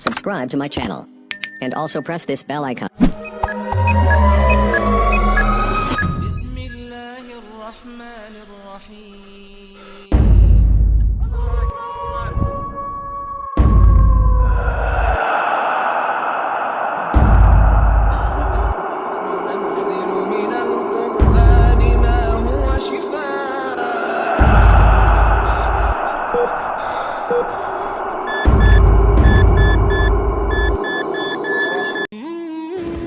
subscribe to my channel, and also press this bell icon.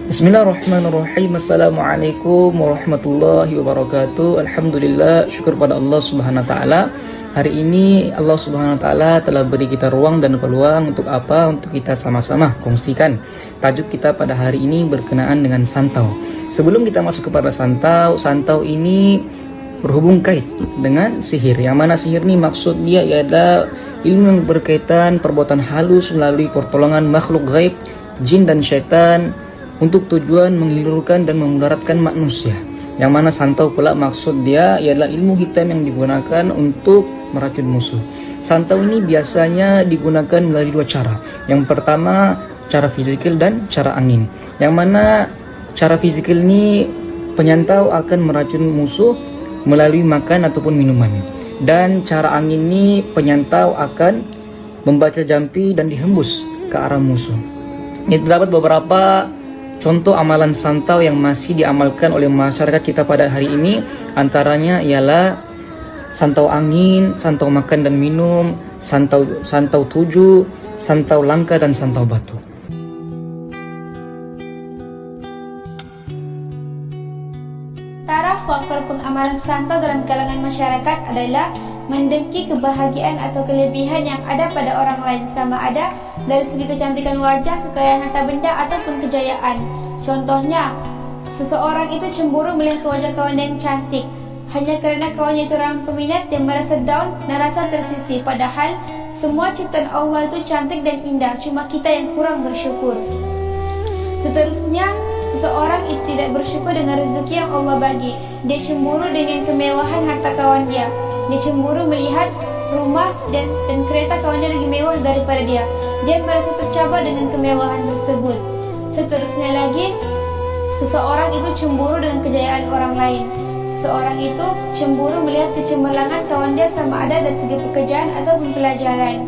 Bismillahirrahmanirrahim. Assalamualaikum warahmatullahi wabarakatuh. Alhamdulillah, syukur pada Allah Subhanahu wa taala. Hari ini Allah Subhanahu wa taala telah beri kita ruang dan peluang untuk apa? Untuk kita sama-sama kongsikan. Tajuk kita pada hari ini berkenaan dengan santau. Sebelum kita masuk kepada santau ini berhubung kait dengan sihir. Yang mana sihir ini maksud dia ialah ilmu yang berkaitan perbuatan halus melalui pertolongan makhluk gaib, jin dan syaitan, untuk tujuan menghilurkan dan memudaratkan manusia. Yang mana santau pula maksud dia ialah ilmu hitam yang digunakan untuk meracun musuh. Santau ini biasanya digunakan melalui dua cara. Yang pertama cara fizikal dan cara angin. Yang mana cara fizikal ini penyantau akan meracun musuh melalui makan ataupun minuman. Dan cara angin ini penyantau akan membaca jampi dan dihembus ke arah musuh. Ini terdapat beberapa contoh amalan santau yang masih diamalkan oleh masyarakat kita pada hari ini. Antaranya ialah santau angin, santau makan dan minum, santau tujuh, santau langka, dan santau batu. Antara faktor pengamalan santau dalam kalangan masyarakat adalah mendengki kebahagiaan atau kelebihan yang ada pada orang lain, sama ada dari segi kecantikan wajah, kekayaan harta benda ataupun kejayaan. Contohnya, seseorang itu cemburu melihat wajah kawannya yang cantik hanya kerana kawannya itu ramai peminat, dia merasa down dan rasa tersisih. Padahal semua ciptaan Allah itu cantik dan indah, cuma kita yang kurang bersyukur. Seterusnya, seseorang itu tidak bersyukur dengan rezeki yang Allah bagi. Dia cemburu dengan kemewahan harta kawan dia. Dia cemburu melihat rumah dan kereta kawannya lebih mewah daripada dia. Dia merasa tercabar dengan kemewahan tersebut. Seterusnya lagi, seseorang itu cemburu dengan kejayaan orang lain. Seseorang itu cemburu melihat kecemerlangan kawan dia, sama ada dari segi pekerjaan atau pembelajaran.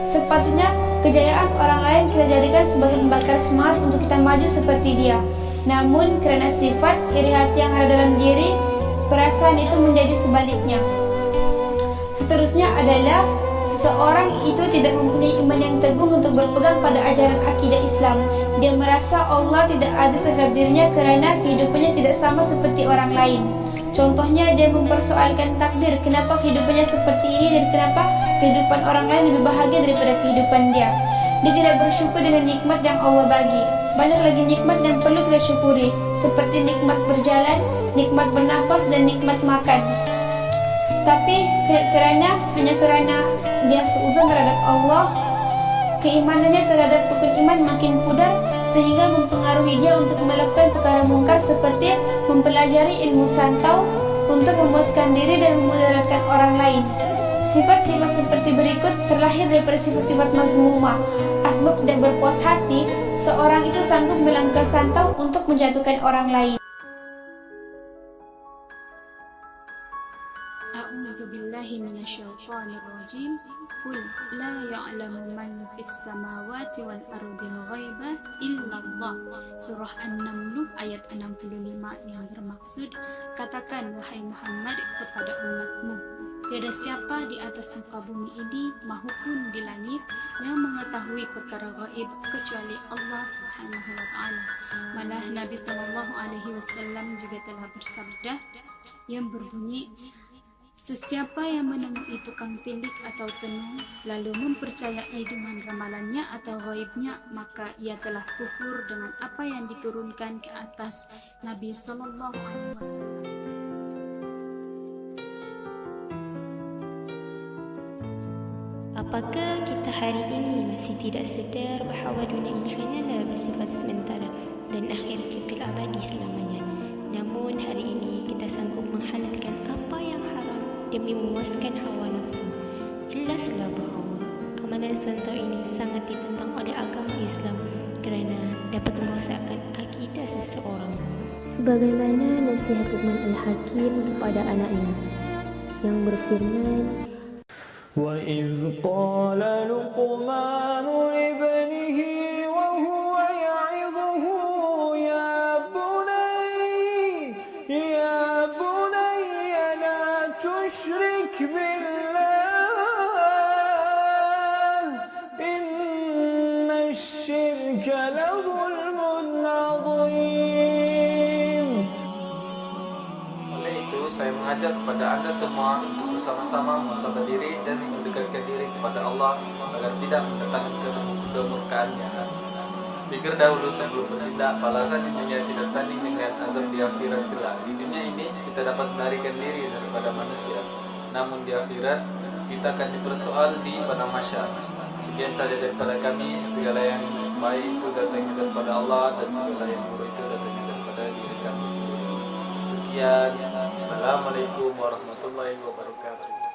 Sepatutnya kejayaan orang lain kita jadikan sebagai pembakar semangat untuk kita maju seperti dia. Namun kerana sifat iri hati yang ada dalam diri, perasaan itu menjadi sebaliknya. Seterusnya adalah seseorang itu tidak mempunyai iman yang teguh untuk berpegang pada ajaran akidah Islam. Dia merasa Allah tidak adil terhadap dirinya kerana kehidupannya tidak sama seperti orang lain. Contohnya, dia mempersoalkan takdir, kenapa kehidupannya seperti ini dan kenapa kehidupan orang lain lebih bahagia daripada kehidupan dia. Dia tidak bersyukur dengan nikmat yang Allah bagi. Banyak lagi nikmat yang perlu kita syukuri, seperti nikmat berjalan, nikmat bernafas, dan nikmat makan. Tapi hanya kerana dia seuzon terhadap Allah, keimanannya terhadap rukun iman makin pudar, sehingga mempengaruhi dia untuk melakukan perkara mungkar seperti mempelajari ilmu santau untuk memuaskan diri dan memudaratkan orang lain. Sifat-sifat seperti berikut terlahir daripada sifat-sifat mazmumah. Asbab tidak berpuas hati, seorang itu sanggup melakukan santau untuk menjatuhkan orang lain. A'udzu billahi minasyaitonir rajim. Qul la ya'lamu man fis samawati wal ardil ghaiba illallah. Surah An-Naml ayat 65 yang bermaksud, katakan wahai Muhammad kepada umatmu, tiada siapa di atas muka bumi ini mahupun di langit yang mengetahui perkara gaib kecuali Allah Subhanahu wa taala. Malah Nabi sallallahu alaihi wasallam juga telah bersabda yang berbunyi, sesiapa yang menemui tukang tindik atau tenung lalu mempercayai dengan ramalannya atau gaibnya, maka ia telah kufur dengan apa yang diturunkan ke atas Nabi sallallahu alaihi wasallam. Apakah kita hari ini masih tidak sedar bahawa dunia ini hanyalah bersifat sementara dan akhir kekal abadi selamanya? Namun hari ini kita sanggup menghalalkan apa yang haram demi memuaskan hawa nafsu. Jelaslah bahawa amalan santau ini sangat ditentang oleh agama merosakkan akidah seseorang. Sebagaimana nasihat Luqman Al-Hakim kepada anaknya yang berfirman, وَإِذْ قَالَ لُقْمَانُ لِابْنِهِ وَهُوَ يَعِظُهُ يَا بُنَيَّ لَا تُشْرِكْ بِاللَّهِ إِنَّ الشِّرْكَ لَظُلْمٌ عَظِيمٌ. Oleh itu, saya mengajak kepada Anda semua untuk bersama-sama muhasabah diri dan mendekatkan diri kepada Allah agar tidak mendatangkan kemurkaannya. Pikir dahulu sebelum bertindak, balasan di dunia tidak standing dengan azab di akhirat kelak. Di dunia ini kita dapat melarikan diri daripada manusia, namun di akhirat kita akan dipersoal di padang mahsyar. Sekian saja daripada kami. Segala yang baik itu datangnya daripada Allah dan segala yang buruk itu datangnya daripada diri kami sendiri. Sekian. Assalamualaikum warahmatullahi wabarakatuh.